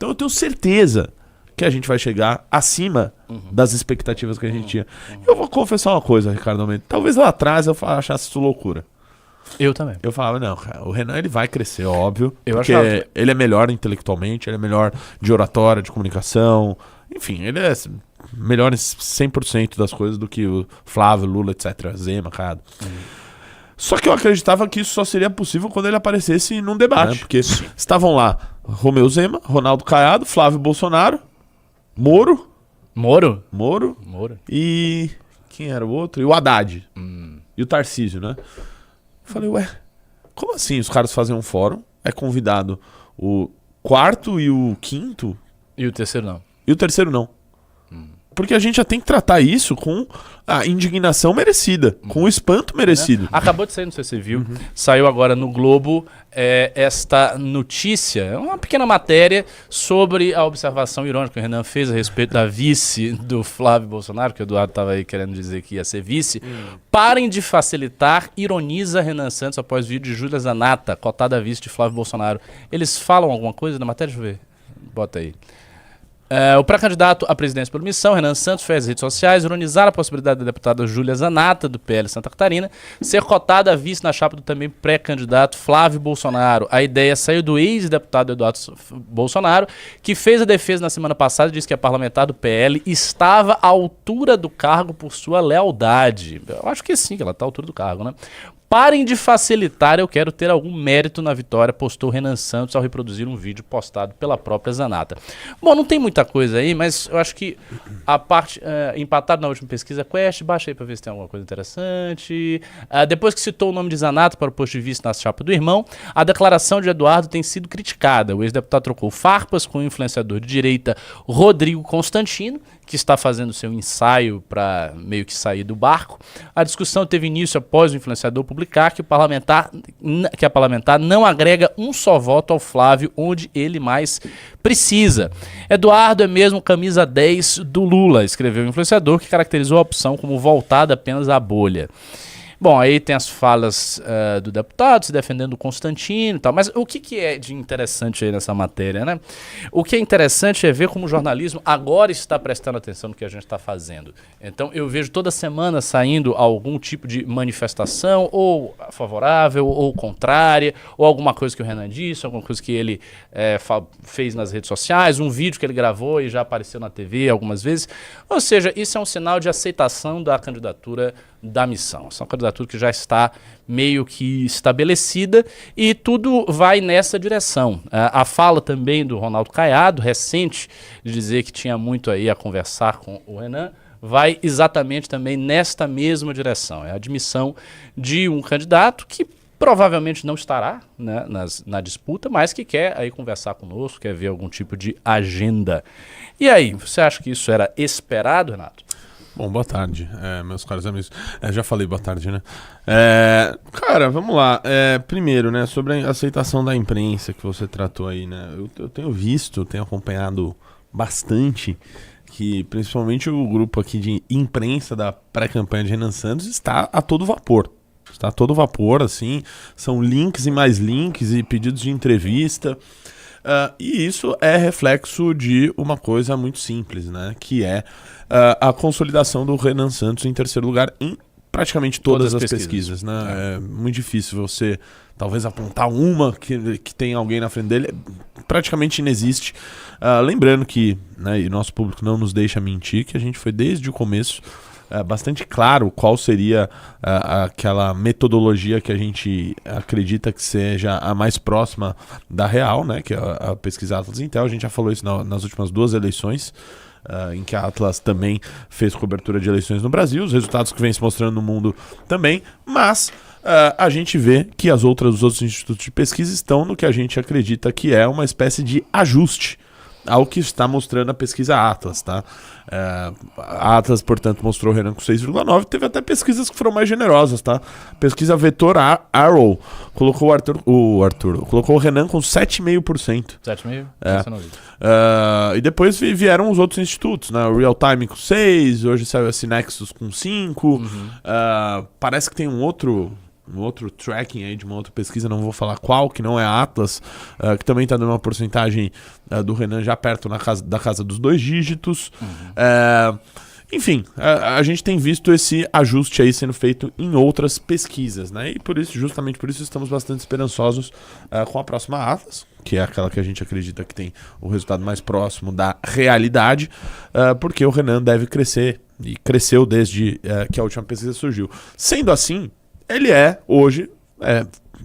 Então eu tenho certeza que a gente vai chegar acima das expectativas que a gente tinha. Eu vou confessar uma coisa, Ricardo Almeida. Talvez lá atrás eu achasse isso loucura. Eu também. Eu falava, não, cara, o Renan ele vai crescer, óbvio. Eu porque achava. ele é melhor intelectualmente, ele é melhor de oratória, de comunicação. Enfim, ele é melhor em 100% das coisas do que o Flávio, Lula, etc. Zema, cara. Só que eu acreditava que isso só seria possível quando ele aparecesse num debate. Porque estavam lá Romeu Zema, Ronaldo Caiado, Flávio Bolsonaro, Moro e... quem era o outro? E o Haddad. E o Tarcísio, né? Falei, ué, como assim os caras fazem um fórum, é convidado o quarto e o quinto, E o terceiro não. e o terceiro não? Porque a gente já tem que tratar isso com a indignação merecida, com o espanto merecido. Acabou de sair, não sei se você viu, saiu agora no Globo esta notícia, uma pequena matéria sobre a observação irônica que o Renan fez a respeito da vice do Flávio Bolsonaro, que o Eduardo estava aí querendo dizer que ia ser vice. Parem de facilitar, ironiza Renan Santos após vídeo de Júlia Zanata, cotada a vice de Flávio Bolsonaro. Eles falam alguma coisa na matéria? Deixa eu ver. Bota aí. O pré-candidato à presidência por missão, Renan Santos, fez nas redes sociais ironizar a possibilidade da deputada Júlia Zanata, do PL Santa Catarina, ser cotada a vice na chapa do também pré-candidato Flávio Bolsonaro. A ideia saiu do ex-deputado Eduardo Bolsonaro, que fez a defesa na semana passada e disse que a parlamentar do PL estava à altura do cargo por sua lealdade. Eu acho que sim, que ela está à altura do cargo, né? Parem de facilitar, eu quero ter algum mérito na vitória, postou Renan Santos ao reproduzir um vídeo postado pela própria Zanata. Bom, não tem muita coisa aí, mas eu acho que a parte empatado na última pesquisa Quest, baixa aí pra ver se tem alguma coisa interessante. Depois que citou o nome de Zanata para o posto de vice na chapa do irmão, a declaração de Eduardo tem sido criticada. O ex-deputado trocou farpas com o influenciador de direita Rodrigo Constantino, que está fazendo seu ensaio para meio que sair do barco. A discussão teve início após o influenciador publicar que a parlamentar não agrega um só voto ao Flávio onde ele mais precisa. Eduardo é mesmo camisa 10 do Lula, escreveu o influenciador, que caracterizou a opção como voltada apenas à bolha. Bom, aí tem as falas do deputado se defendendo o Constantino e tal, mas o que é de interessante aí nessa matéria, né? O que é interessante é ver como o jornalismo agora está prestando atenção no que a gente está fazendo. Então eu vejo toda semana saindo algum tipo de manifestação, ou favorável, ou contrária, ou alguma coisa que o Renan disse, alguma coisa que ele fez nas redes sociais, um vídeo que ele gravou e já apareceu na TV algumas vezes. Ou seja, isso é um sinal de aceitação da candidatura da missão. Essa é uma candidatura que já está meio que estabelecida e tudo vai nessa direção. A fala também do Ronaldo Caiado, recente, de dizer que tinha muito aí a conversar com o Renan, vai exatamente também nesta mesma direção. É a admissão de um candidato que provavelmente não estará, né, na disputa, mas que quer aí conversar conosco, quer ver algum tipo de agenda. E aí, você acha que isso era esperado, Renato? Bom, boa tarde, meus caros amigos. Já falei boa tarde, né? Cara, vamos lá. Primeiro, né, sobre a aceitação da imprensa que você tratou aí, né? Eu tenho acompanhado bastante que, principalmente o grupo aqui de imprensa da pré-campanha de Renan Santos está a todo vapor. Está a todo vapor, assim. São links e mais links e pedidos de entrevista. E isso é reflexo de uma coisa muito simples, né? Que é a consolidação do Renan Santos em terceiro lugar em praticamente todas as pesquisas, né? É muito difícil você talvez apontar uma que tem alguém na frente dele, praticamente inexiste. Lembrando que, né, e nosso público não nos deixa mentir, que a gente foi desde o começo bastante claro qual seria aquela metodologia que a gente acredita que seja a mais próxima da real, né, que é a pesquisa Atlas Intel. A gente já falou isso nas últimas duas eleições, em que a Atlas também fez cobertura de eleições no Brasil, os resultados que vem se mostrando no mundo também, mas a gente vê que os outros institutos de pesquisa estão no que a gente acredita que é uma espécie de ajuste ao que está mostrando a pesquisa Atlas, tá? A Atlas, portanto, mostrou o Renan com 6,9. Teve até pesquisas que foram mais generosas, tá? Pesquisa Vetor Arrow colocou colocou o Renan com 7,5%. 7,5%? E depois vieram os outros institutos, né? O Real Time com 6, hoje saiu a Synexus com 5. Parece que tem um outro outro tracking aí de uma outra pesquisa, não vou falar qual, que não é a Atlas, que também está dando uma porcentagem do Renan já perto da casa dos 2 dígitos. Enfim, a gente tem visto esse ajuste aí sendo feito em outras pesquisas, né? E por isso, justamente por isso, estamos bastante esperançosos com a próxima Atlas, que é aquela que a gente acredita que tem o resultado mais próximo da realidade, porque o Renan deve crescer, e cresceu desde que a última pesquisa surgiu. Sendo assim, ele é, hoje,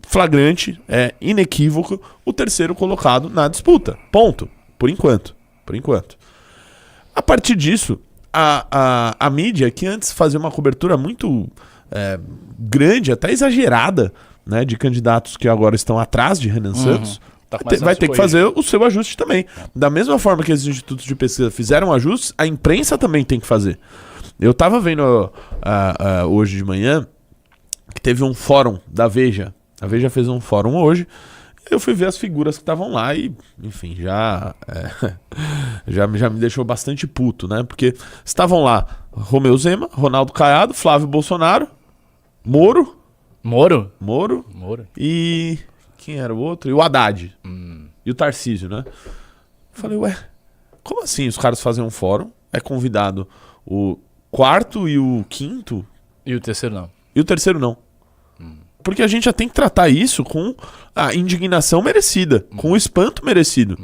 flagrante, inequívoco, o terceiro colocado na disputa. Ponto. Por enquanto. A partir disso, a mídia, que antes fazia uma cobertura muito grande, até exagerada, né, de candidatos que agora estão atrás de Renan Santos, vai ter que fazer o seu ajuste também. Da mesma forma que esses institutos de pesquisa fizeram ajustes, a imprensa também tem que fazer. Eu estava vendo hoje de manhã que teve um fórum da Veja. A Veja fez um fórum hoje. Eu fui ver as figuras que estavam lá e, enfim, já me deixou bastante puto, né? Porque estavam lá Romeu Zema, Ronaldo Caiado, Flávio Bolsonaro, Moro e... quem era o outro? E o Haddad. E o Tarcísio, né? Falei, ué, como assim os caras fazem um fórum? É convidado o quarto e o quinto? E o terceiro não. E o terceiro não. Porque a gente já tem que tratar isso com a indignação merecida, com o espanto merecido.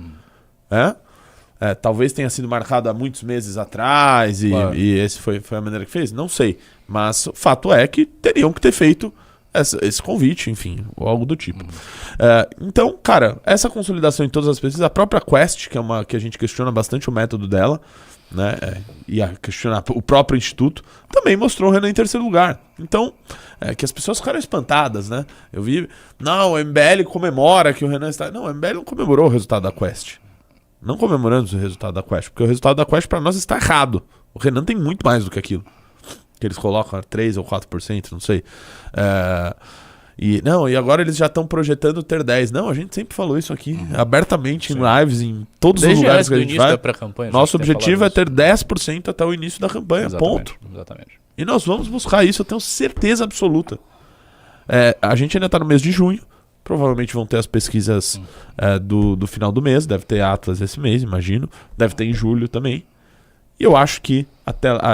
Talvez tenha sido marcado há muitos meses atrás e esse foi a maneira que fez, não sei. Mas o fato é que teriam que ter feito esse convite, enfim, ou algo do tipo. Então, cara, essa consolidação em todas as pesquisas, a própria Quest, que a gente questiona bastante o método dela, né, e a questionar o próprio instituto, também mostrou o Renan em terceiro lugar. Então, que as pessoas ficaram espantadas, né? Eu vi, não, o MBL comemora que o Renan está... Não, o MBL não comemorou o resultado da Quest. Não comemoramos o resultado da Quest, porque o resultado da Quest para nós está errado. O Renan tem muito mais do que aquilo. Que eles colocam 3% ou 4%, não sei. E agora eles já estão projetando ter 10%. Não, a gente sempre falou isso aqui, abertamente, em lives, em todos os lugares que a gente vai. Nosso objetivo é ter 10% até o início da campanha, ponto. Exatamente. E nós vamos buscar isso, eu tenho certeza absoluta. A gente ainda está no mês de junho, provavelmente vão ter as pesquisas do final do mês, deve ter Atlas esse mês, imagino. Deve ter em julho também. E eu acho que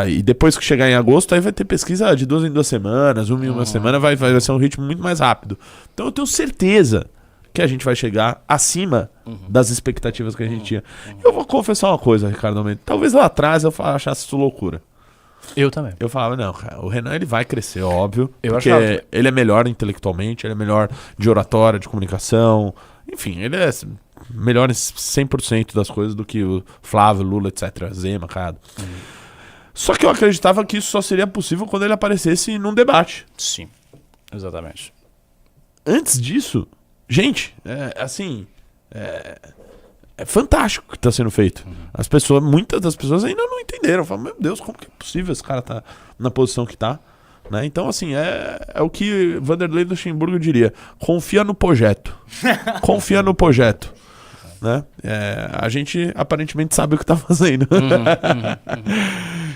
e depois que chegar em agosto, aí vai ter pesquisa de 2 em 2 semanas, uma em uma semana, vai ser um ritmo muito mais rápido. Então eu tenho certeza que a gente vai chegar acima das expectativas que a gente tinha. Eu vou confessar uma coisa, Ricardo Almeida. Talvez lá atrás eu achasse isso loucura. Eu também. Eu falava, não, cara, o Renan ele vai crescer, óbvio. Porque achava. Ele é melhor intelectualmente, ele é melhor de oratória, de comunicação. Enfim, ele é melhor em 100% das coisas do que o Flávio, Lula, etc. Zema, Caiado. Só que eu acreditava que isso só seria possível quando ele aparecesse num debate. Sim, exatamente. Antes disso, gente, é fantástico o que está sendo feito. Muitas das pessoas ainda não entenderam. Falam, meu Deus, como que é possível esse cara tá na posição que tá? Né? Então, assim, é o que Vanderlei Luxemburgo diria. Confia no projeto. Confia no projeto. Né? A gente aparentemente sabe o que está fazendo.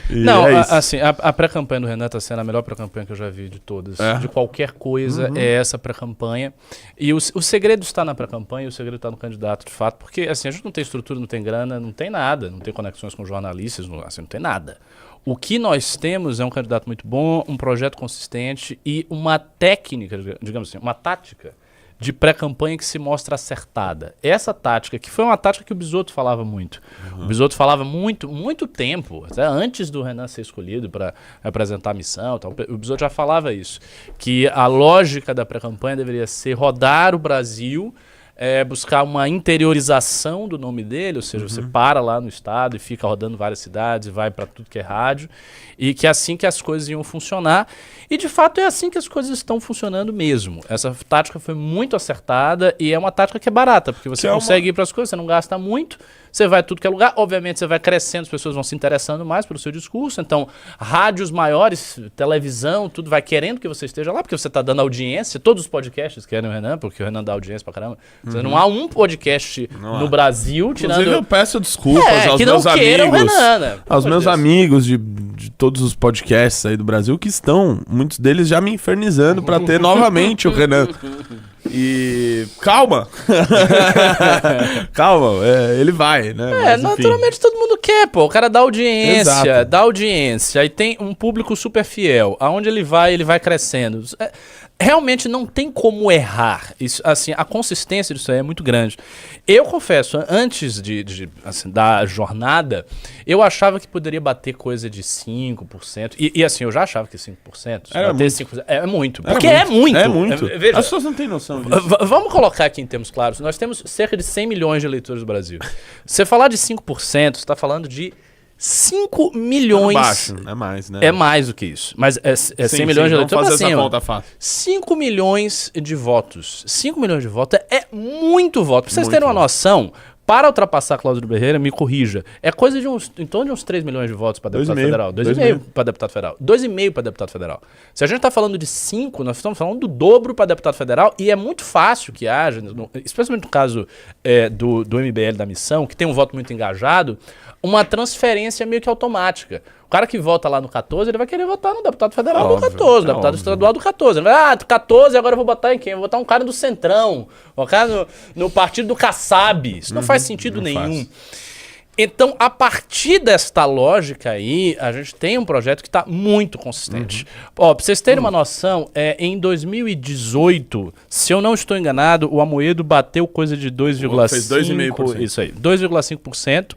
Não, assim, a pré-campanha do Renan está sendo a melhor pré-campanha que eu já vi de todas. De qualquer coisa, é essa pré-campanha. E o segredo está na pré-campanha, o segredo está no candidato, de fato. Porque assim, a gente não tem estrutura, não tem grana, não tem nada. Não tem conexões com jornalistas, não tem nada. O que nós temos é um candidato muito bom, um projeto consistente e uma técnica, digamos assim, uma tática de pré-campanha que se mostra acertada. Essa tática, que foi uma tática que o Bisotto falava muito. O Bisotto falava muito tempo, até antes do Renan ser escolhido para apresentar a missão. Tal, o Bisotto já falava isso, que a lógica da pré-campanha deveria ser rodar o Brasil, buscar uma interiorização do nome dele, ou seja, você para lá no estado e fica rodando várias cidades e vai para tudo que é rádio, e que é assim que as coisas iam funcionar. E de fato é assim que as coisas estão funcionando mesmo. Essa tática foi muito acertada e é uma tática que é barata, porque você consegue ir para as coisas, você não gasta muito, você vai a tudo que é lugar, obviamente você vai crescendo, as pessoas vão se interessando mais pelo seu discurso, então rádios maiores, televisão, tudo vai querendo que você esteja lá, porque você está dando audiência, todos os podcasts querem o Renan, porque o Renan dá audiência pra caramba. Não há um podcast no Brasil tirando... Inclusive eu peço desculpas aos que meus não amigos, Renan, né? aos meus amigos de de todos os podcasts aí do Brasil que estão, muitos deles já me infernizando pra ter novamente o Renan. E calma! Calma, ele vai, né? Mas, naturalmente todo mundo quer, pô. O cara dá audiência, aí tem um público super fiel. Aonde ele vai crescendo. Realmente não tem como errar. Isso, assim, a consistência disso aí é muito grande. Eu confesso, antes da jornada, eu achava que poderia bater coisa de 5%. E assim, eu já achava que 5%. Era muito. 5%, é muito. Porque é muito. É muito. Veja, as pessoas não têm noção disso. Vamos colocar aqui em termos claros. Nós temos cerca de 100 milhões de eleitores no Brasil. Você falar de 5%, você está falando de 5 milhões... Baixo, é mais, né? É mais do que isso. Mas é 100 milhões de eleitores. Vamos fazer assim, essa conta fácil. 5 milhões de votos. 5 milhões de votos é muito voto. Pra vocês Muito terem uma voto. noção, para ultrapassar Cláudio Berreira, me corrija, é coisa de em torno de uns 3 milhões de votos para deputado federal. 2,5 para deputado federal. 2,5 para deputado federal. Se a gente está falando de 5, nós estamos falando do dobro para deputado federal e é muito fácil que haja, especialmente no caso do MBL da missão, que tem um voto muito engajado, uma transferência meio que automática. O cara que vota lá no 14, ele vai querer votar no deputado federal do 14, no deputado estadual do 14. Ele vai, 14, agora eu vou botar em quem? Eu vou botar um cara do Centrão, um cara no partido do Kassab. Isso não faz sentido nenhum. Então, a partir desta lógica aí, a gente tem um projeto que está muito consistente. Ó, pra vocês terem uma noção, em 2018, se eu não estou enganado, o Amoedo bateu coisa de 2,5%. Fez 2,5%. Isso aí, 2,5%.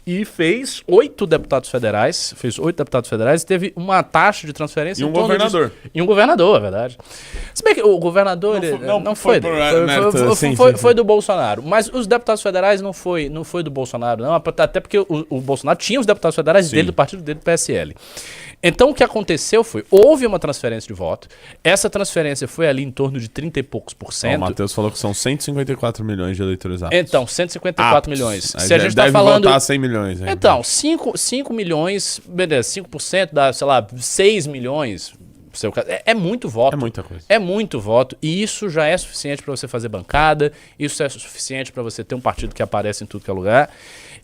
E fez 8 deputados federais. E teve uma taxa de transferência. E um governador. E um governador, é verdade. Se bem que o governador não foi dele. Foi do Bolsonaro. Mas os deputados federais não foi do Bolsonaro, não. Até porque o Bolsonaro tinha os deputados federais dele, do partido dele, do PSL. Então o que aconteceu foi, houve uma transferência de voto. Essa transferência foi ali em torno de 30 e poucos por cento. O Matheus falou que são 154 milhões de eleitores aptos. Então, 154 milhões. Se a gente deve votar 100 milhões. Aí. Então, 5 milhões, beleza, 5% dá, sei lá, 6 milhões. É muito voto. É muita coisa. É muito voto. E isso já é suficiente para você fazer bancada. Isso é suficiente para você ter um partido que aparece em tudo que é lugar.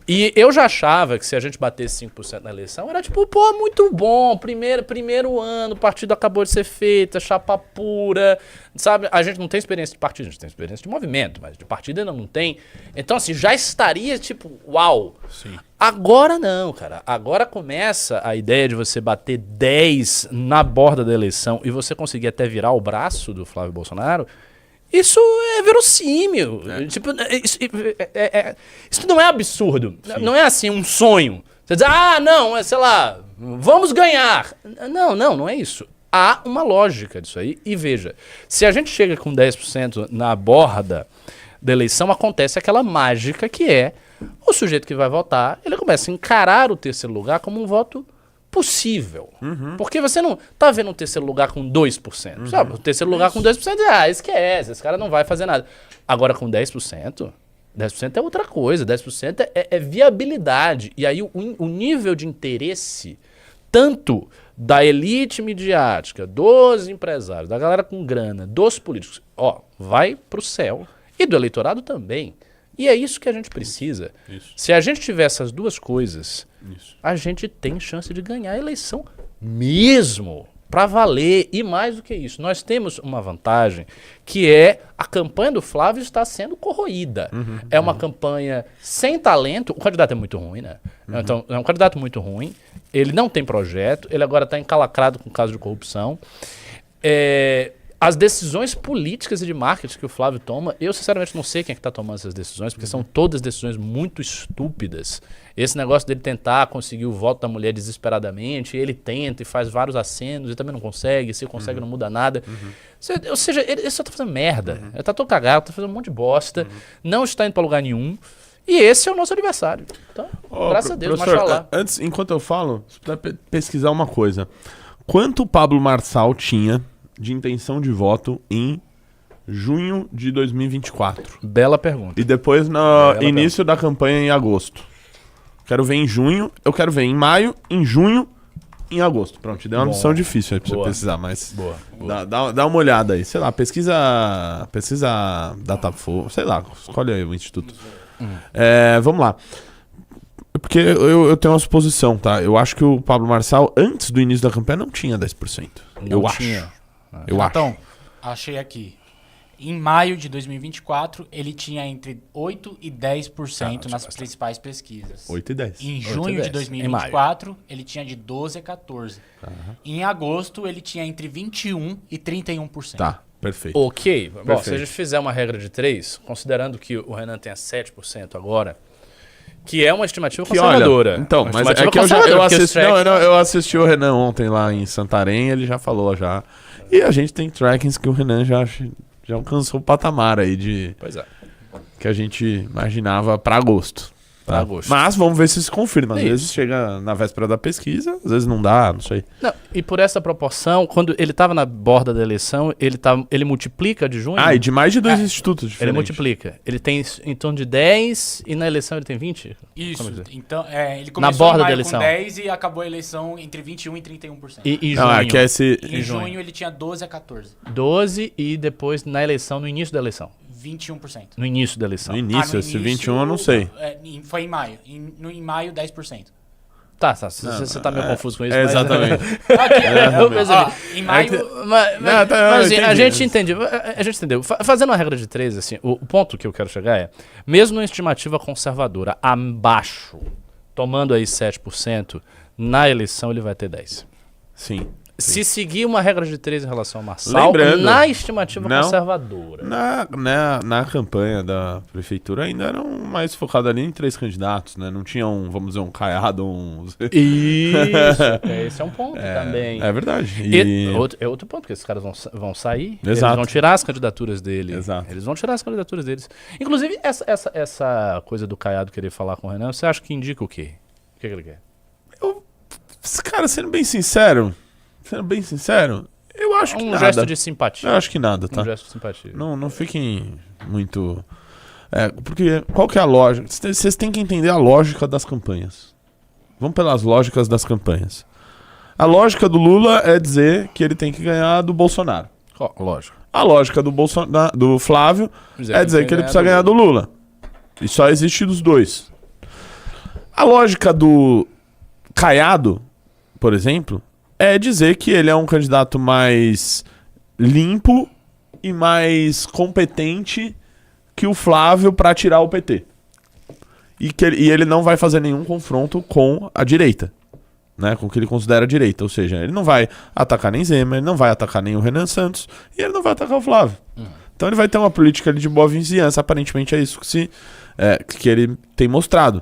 E eu já achava que se a gente batesse 5% na eleição, era tipo, pô, muito bom. Primeiro ano, o partido acabou de ser feito, chapa pura. Sabe, a gente não tem experiência de partido, a gente tem experiência de movimento, mas de partido ainda não tem. Então, assim, já estaria tipo, uau. Sim. Agora não, cara. Agora começa a ideia de você bater 10 na borda da eleição e você conseguir até virar o braço do Flávio Bolsonaro. Isso é verossímil. Tipo, isso não é absurdo. Sim. Não é assim um sonho. Você diz, não, sei lá, vamos ganhar. Não é isso. Há uma lógica disso aí. E veja, se a gente chega com 10% na borda da eleição, acontece aquela mágica que é o sujeito que vai votar, ele começa a encarar o terceiro lugar como um voto possível. Porque você não tá vendo um terceiro lugar com 2%. Sabe? O terceiro lugar com 2%, esquece, esse cara não vai fazer nada. Agora com 10%, 10% é outra coisa, 10% é viabilidade. E aí o nível de interesse, tanto da elite midiática, dos empresários, da galera com grana, dos políticos, vai pro céu. E do eleitorado também. E é isso que a gente precisa. Isso. Se a gente tiver essas duas coisas, a gente tem chance de ganhar a eleição mesmo, para valer. E mais do que isso, nós temos uma vantagem, que é a campanha do Flávio está sendo corroída. É uma campanha sem talento. O candidato é muito ruim, né? Então, é um candidato muito ruim. Ele não tem projeto. Ele agora está encalacrado com caso de corrupção. As decisões políticas e de marketing que o Flávio toma, eu sinceramente não sei quem é que está tomando essas decisões, porque são todas decisões muito estúpidas. Esse negócio dele tentar conseguir o voto da mulher desesperadamente, ele tenta e faz vários acenos e também não consegue, se consegue não muda nada. Ou seja, ele só está fazendo merda. Ele está todo cagado, está fazendo um monte de bosta, não está indo para lugar nenhum. E esse é o nosso adversário. Então, graças a Deus, machalá. Antes, enquanto eu falo, você precisa pesquisar uma coisa. Quanto o Pablo Marçal tinha de intenção de voto em junho de 2024? Bela pergunta. E depois no início da campanha em agosto. Quero ver em junho, eu quero ver em maio, em junho, em agosto. Pronto, te dei uma missão difícil aí pra você pesquisar, mas dá uma olhada aí. Sei lá, pesquisa Datafolha, sei lá, escolhe aí o instituto. Vamos lá. Porque eu tenho uma suposição, tá? Eu acho que o Pablo Marçal, antes do início da campanha, não tinha 10%. Não tinha. Eu acho. Então, achei aqui. Em maio de 2024, ele tinha entre 8% e 10% nas principais pesquisas. 8 e 10. Em 8 e junho 10. de 2024, ele tinha de 12% a 14%. Em agosto, ele tinha entre 21% e 31%. Tá, perfeito. Ok. Bom, se a Perfeito. gente fizer uma regra de 3, considerando que o Renan tenha 7% agora, que é uma estimativa conservadora. Olha, então, Uma mas é estimativa que eu conservadora, porque os assisti, eu assisti o Renan ontem lá em Santarém, ele já falou já. E a gente tem trackings que o Renan já alcançou o patamar aí de Pois é. que a gente imaginava para agosto. Pra agosto. Mas vamos ver se se confirma. Às Isso. vezes chega na véspera da pesquisa, às vezes não dá, não sei. Não, e por essa proporção, quando ele estava na borda da eleição, ele multiplica de junho. E de mais de 2 institutos Ele diferentes. multiplica. Ele tem em torno de 10 e na eleição ele tem 20? Isso. Como dizer? Então, ele Na começou borda em da maio eleição. com 10% e acabou a eleição entre 21% e 31%. E Não, junho, é que esse... Em junho. junho, ele tinha 12% a 14%. 12 e depois na eleição, no início da eleição. 21%. No início da eleição. No início, esse 21 eu não sei. Foi em maio. Em maio, 10%. Tá, você tá meio confuso com isso. mas- Exatamente. Eu percebi. Em maio... Mas eu assim, a entendi. gente entendeu. A gente entendeu. Fazendo uma regra de 3, assim, o ponto que eu quero chegar é, mesmo numa estimativa conservadora abaixo, tomando aí 7%, na eleição ele vai ter 10%. Sim. Se seguir uma regra de 3 em relação ao Marçal, Lembrando- na estimativa Não. conservadora. Na campanha da prefeitura ainda eram mais focados ali em 3 candidatos, né? Não tinha vamos dizer, um Caiado, Isso, esse é um ponto também. É verdade. E outro ponto, porque esses caras vão sair, eles Exato. vão tirar as candidaturas dele. Exato. Eles vão tirar as candidaturas deles. Inclusive, essa coisa do Caiado querer falar com o Renan, você acha que indica o quê? O que ele quer? Cara, sendo bem sincero, eu acho que Um nada. gesto de simpatia. Eu acho que nada, tá? Um gesto de simpatia. Não fiquem muito... porque qual que é a lógica? Vocês têm que entender a lógica das campanhas. Vamos pelas lógicas das campanhas. A lógica do Lula é dizer que ele tem que ganhar do Bolsonaro. Lógico. A lógica do Flávio é dizer que ele precisa ganhar do Lula. E só existe dos dois. A lógica do Caiado, por exemplo, é dizer que ele é um candidato mais limpo e mais competente que o Flávio para tirar o PT. E ele não vai fazer nenhum confronto com a direita, né, com o que ele considera a direita. Ou seja, ele não vai atacar nem Zema, ele não vai atacar nem o Renan Santos e ele não vai atacar o Flávio. Então ele vai ter uma política ali de boa vizinhança. Aparentemente é isso que ele tem mostrado.